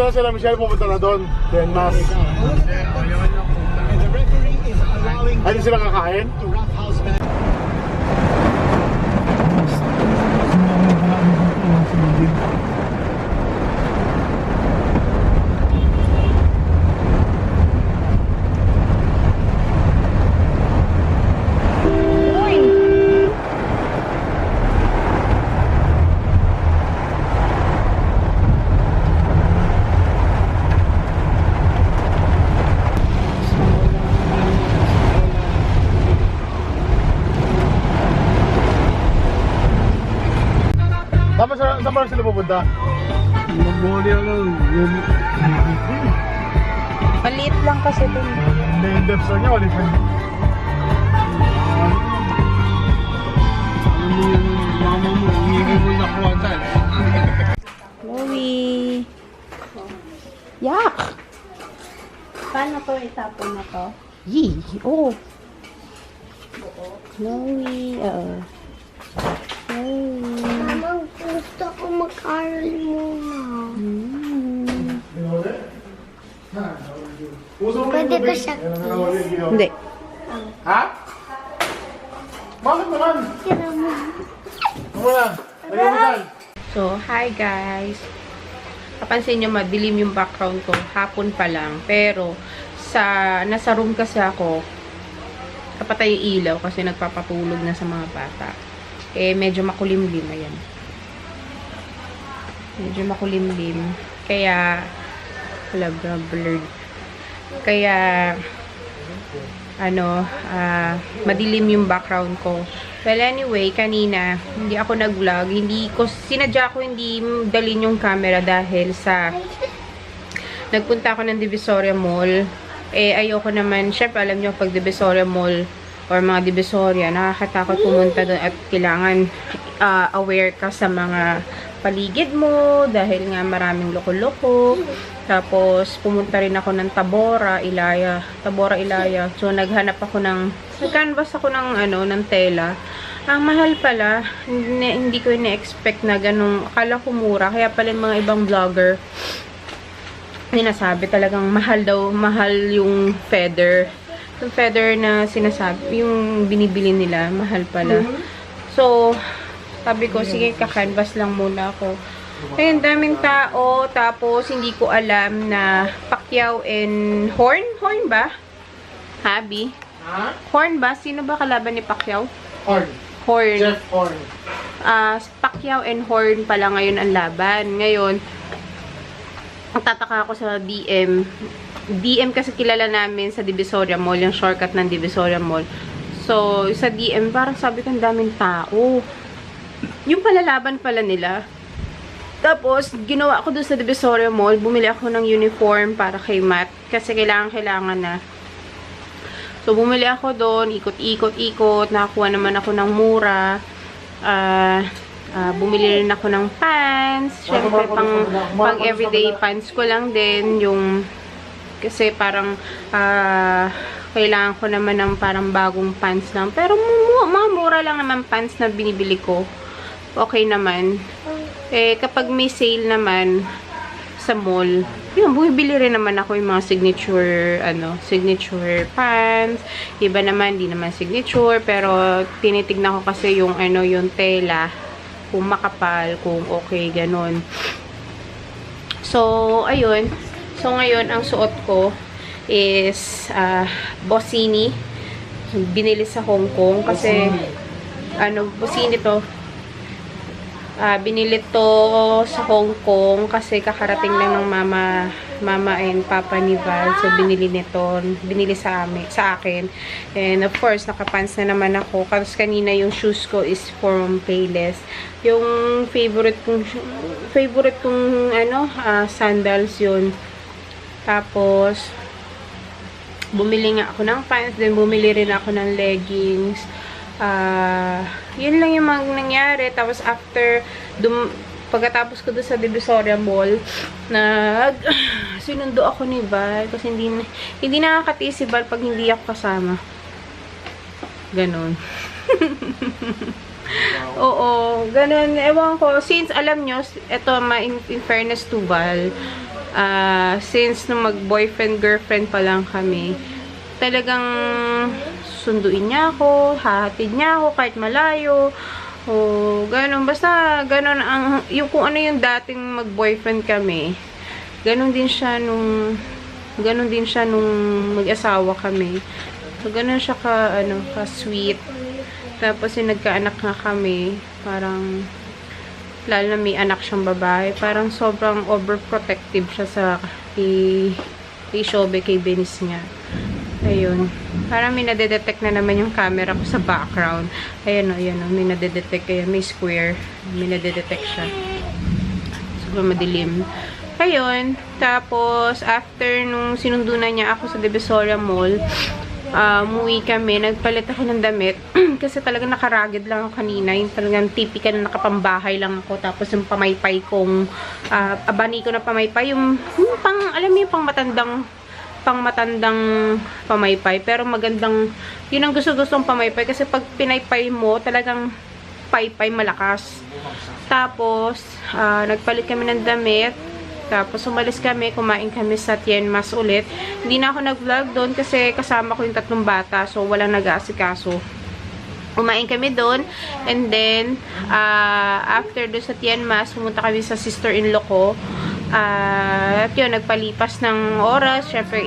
So sila Michelle pupunta na doon. Then mas. Ay, di sila kakain? Saan ba sila pupunta? Magmuli lang. Maliit lang kasi ito. May in-depth niya, wala pa. Ano mo yung mama mo, hindi mo nakuha saan. Chloe. Yak! Paano to itapon na to? Yee! Oh! Chloe. Oo. Chloe. Mama, gusto ko mag-aral muna. Pwede ko siya. Hindi. Ha? Bakit naman? Tira mo. Wala. Nagamitan. So, hi guys. Kapansin nyo, madilim yung background ko. Hapon pa lang. Pero, nasa room kasi ako, kapatay yung ilaw kasi nagpapatulog na sa mga bata. Eh, medyo makulimlim. Ayan. Medyo makulimlim. Kaya, wala, blurred. Kaya, madilim yung background ko. Well, anyway, kanina, hindi ako nag-vlog. Sinadya ko hindi dalhin yung camera dahil sa nagpunta ako ng Divisoria Mall. Eh, ayoko naman, syempre, alam nyo, pag Divisoria Mall or mga Divisoria, nakakatakot pumunta doon at kailangan aware ka sa mga paligid mo dahil nga maraming loko-loko. Tapos, pumunta rin ako ng Tabora, Ilaya. So, nag-canvas ako ng tela. Ang mahal pala, hindi ko ina-expect na ganun. Akala ko mura, kaya pala yung mga ibang vlogger, sinasabi talagang mahal yung feather. Yung feather na sinasabi, yung binibili nila, mahal pala. So, sabi ko, sige, ka-canvas lang muna ako. Ayun, daming tao. Tapos, hindi ko alam na Pacquiao and Horn? Horn ba? Habi? Ha? Horn ba? Sino ba kalaban ni Pacquiao? Horn. Horn. Jeff Horn. Pacquiao and Horn pala ngayon ang laban. Ngayon, tataka ako sa DM. DM kasi kilala namin sa Divisoria Mall, yung shortcut ng Divisoria Mall. So, sa DM, parang sabi ko, ang daming tao. Yung palalaban pala nila. Tapos, ginawa ko doon sa Divisoria Mall, bumili ako ng uniform para kay Matt. Kasi kailangan na. So, bumili ako doon, ikot-ikot, nakakuha naman ako ng mura. Bumili rin ako ng pants. Siyempre, pang everyday pants ko lang din. Kasi parang, kailangan ko naman ng parang bagong pants lang. Pero, mga mura lang naman pants na binibili ko. Okay naman. Eh, kapag may sale naman sa mall, yun, bumibili rin naman ako yung mga signature pants. Iba naman, di naman signature, pero tinitignan ko kasi yung tela, kung makapal, kung okay, ganun. So, ayun. So, ngayon, ang suot ko is Bossini. Binili sa Hong Kong kasi, Bossini to. Binili to sa Hong Kong kasi kakarating lang ng mama and papa ni Val. So, binili sa akin. And, of course, nakapants na naman ako. Kasi kanina yung shoes ko is from Payless. Yung favorite kong sandals yun. Tapos, bumili nga ako ng pants. Then, bumili rin ako ng leggings. Yun lang yung mga nangyari. Tapos after pagkatapos ko doon sa Divisoria Mall, sinundo ako ni Val kasi hindi nakakatiis si Val pag hindi ako kasama. Ganon. Oo, ganon. Ewan ko, since alam nyo, eto in fairness to Val, Since nung mag-boyfriend-girlfriend pa lang kami, talagang sunduin niya ako, hahatid niya ako kahit malayo, o ganun. Basta ganun yung kung ano yung dating mag-boyfriend kami, ganun din siya nung mag-asawa kami. So, ganun siya ka-sweet. Tapos, yung nagkaanak nga kami, parang, lalo na may anak siyang babae, parang sobrang overprotective siya sa kay Shobe, kay Benis niya. Ayun. Parang may nadedetect na naman yung camera ko sa background. Ayan o, may nadedetect. Ayan, may square. May nadedetect siya. Sobrang madilim. Ayun. Tapos, after nung sinundo na niya ako sa Divisoria Mall, umuwi kami. Nagpalit ako ng damit. Kasi talagang nakaragid lang ako kanina. Yung talagang typical na nakapambahay lang ako. Tapos yung pamaypay kong, abani ko na pamaypay. Yung alam mo yung pangmatandang pamaypay. Pero magandang, yun ang gusto-gustong pamaypay. Kasi pag pinaypay mo, talagang paypay malakas. Tapos, nagpalit kami ng damit. Tapos, umalis kami, kumain kami sa Tien Mas ulit. Hindi na ako nag-vlog doon kasi kasama ko yung 3 bata. So, walang nag-aasikaso. Kumain kami doon. And then, after doon sa Tien Mas, pumunta kami sa sister-in-law ko. At yun, nagpalipas ng oras. Syempre,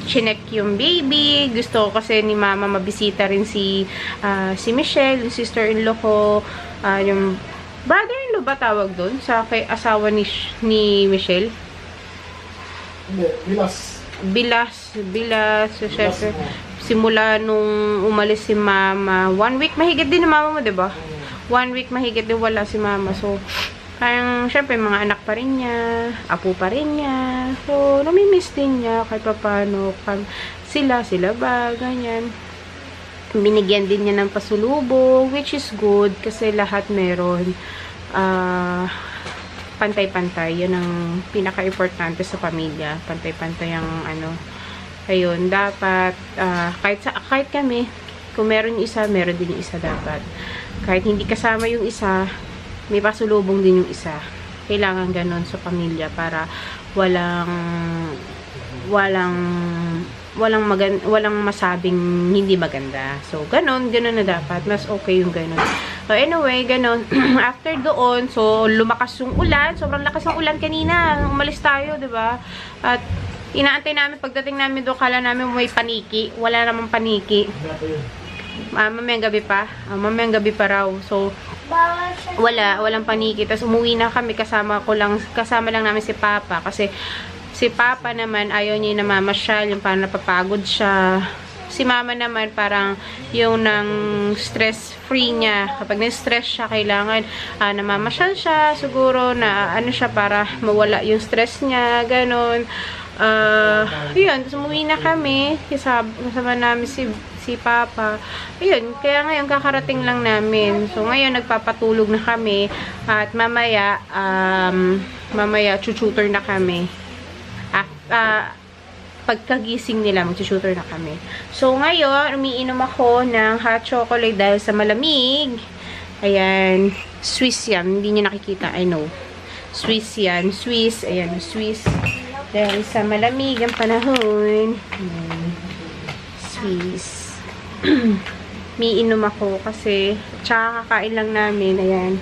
chinek yung baby. Gusto ko kasi ni mama mabisita rin si Michelle, yung sister-in-law ko. Yung brother-in-law ba tawag doon? Sa kay asawa ni Michelle? Hindi, Bilas. So, syempre, simula nung umalis si mama, 1 week mahigit din ni mama mo, diba? 1 week mahigit din wala si mama. So, parang, syempre, mga anak pa rin niya, apo pa rin niya. So, namimiss din niya kahit paano. Sila ba, ganyan. Binigyan din niya ng pasulubong, which is good, kasi lahat meron. Pantay-pantay. Yun ang pinaka-importante sa pamilya. Pantay-pantay ang ayun, dapat, kahit kami, kung meron yung isa, meron din yung isa dapat. Kahit hindi kasama yung isa, may pasulubong din yung isa. Kailangan ganun sa pamilya para walang masabing hindi maganda. So, ganun na dapat. Mas okay yung ganun. So, anyway, ganun. After doon, so, lumakas yung ulan. Sobrang lakas ng ulan kanina. Umalis tayo, diba? At, inaantay namin, pagdating namin doon, kala namin may paniki. Wala namang paniki. Mamayang gabi pa. Mamayang gabi pa raw. So, walang paniki. Tapos, umuwi na kami. Kasama lang namin si Papa. Kasi, si Papa naman, ayaw niya namamasyal, yung parang napapagod siya. Si Mama naman, parang yung nang stress-free niya. Kapag na-stress siya, kailangan namamasyal siya, siguro, na siya, para mawala yung stress niya, ganon. Yun, tapos umuwi na kami, kasama namin si Papa. Ayun, kaya ngayon, kakarating lang namin. So, ngayon, nagpapatulog na kami, at mamaya, tututor na kami. Pagkagising nila, mag-shooter na kami. So, ngayon, umiinom ako ng hot chocolate dahil sa malamig. Ayan. Swiss yan. Hindi niyo nakikita. I know. Swiss yan. Swiss. Ayan. Swiss. Dahil sa malamig ang panahon. Ayan. Swiss. Umiinom ako kasi tsaka kakain lang namin. Ayan.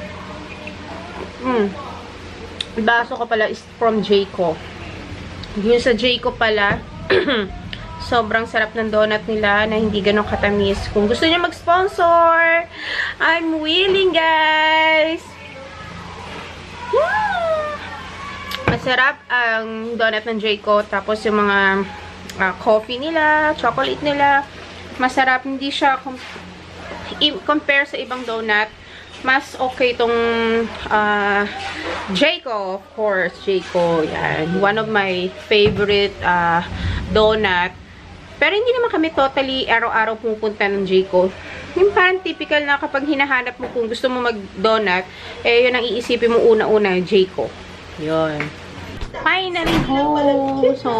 Baso ko pala is from Jayco. Yung sa Jayco pala, sobrang sarap ng donut nila na hindi ganun katamis. Kung gusto niyo mag-sponsor, I'm willing, guys! Masarap ang donut ng Jayco. Tapos yung mga coffee nila, chocolate nila, masarap. Hindi siya compare sa ibang donut. Mas okay itong Jayco, of course. Jayco, yan. One of my favorite donut. Pero hindi naman kami totally araw-araw pupunta ng Jayco. Yung parang typical na kapag hinahanap mo kung gusto mo mag-donut, yun ang iisipin mo una-una, Jayco. Yun. Finally home! So,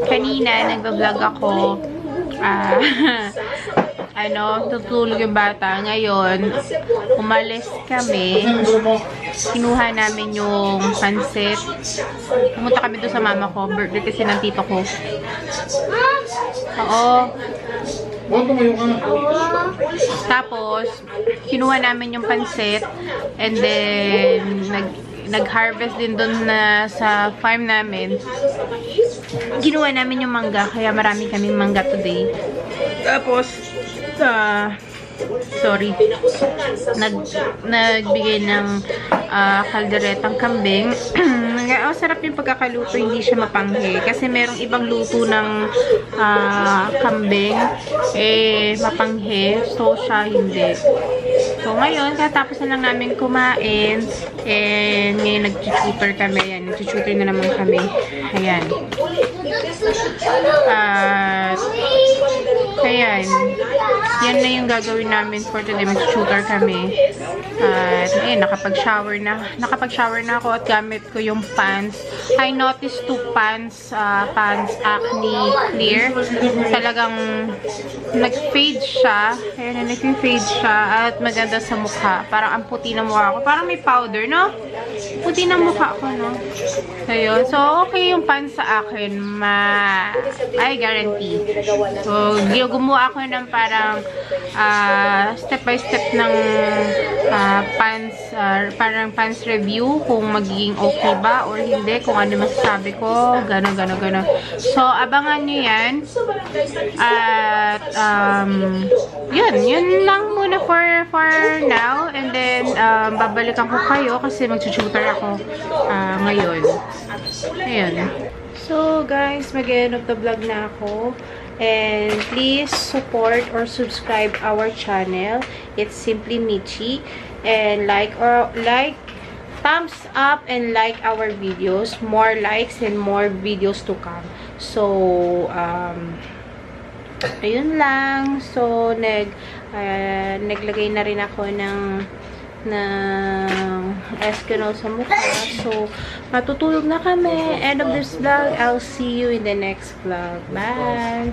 kanina, nagbablog ako. tutulog yung bata. Ngayon, umalis kami. Kinuha namin yung pansit. Pumunta kami doon sa mama ko. Birthday kasi ng tito ko. Oo. Tapos, kinuha namin yung pansit. And then, nag-harvest din doon na sa farm namin. Ginawa namin yung mangga. Kaya marami kaming mangga today. Tapos, nagbigay ng kalderetang kambing. Sarap yung pagkakaluto, hindi siya mapanghe. Kasi merong ibang luto ng kambing, mapanghe. So, siya hindi. So, ngayon, katapos na lang namin kumain. And, ngayon, nag-tutor kami. Ayan, nag-tutor na naman kami. Ayan. Ayan. Yan na yung gagawin namin for today. Mag-tutor kami. At, ayun, nakapag-shower na ako at gamit ko yung pants. I noticed 2 pants, Acne Clear. Talagang nag-fade siya. Ayan, nag-fade siya. At maganda sa mukha. Parang ang puti ng mukha ko. Parang may powder, no? Puti ng mukha ko, no? Ayun. So, okay yung pants sa akin. I guarantee. So, gumawa ako ng parang step by step ng parang pants review kung magiging okay ba or hindi, kung ano masasabi ko, gano'n. So, abangan nyo yan. At, yun lang muna for now. And then, babalikan ko kayo kasi mag-tutor ako ngayon. Ayun. So, guys, mag-end of the vlog na ako. And please support or subscribe our channel. It's Simply Michi. And thumbs up and like our videos. More likes and more videos to come. So, ayun lang. So, naglagay na rin ako ng Eskimo sa mukha. So, matutulog na kami. End of this vlog. I'll see you in the next vlog. Bye!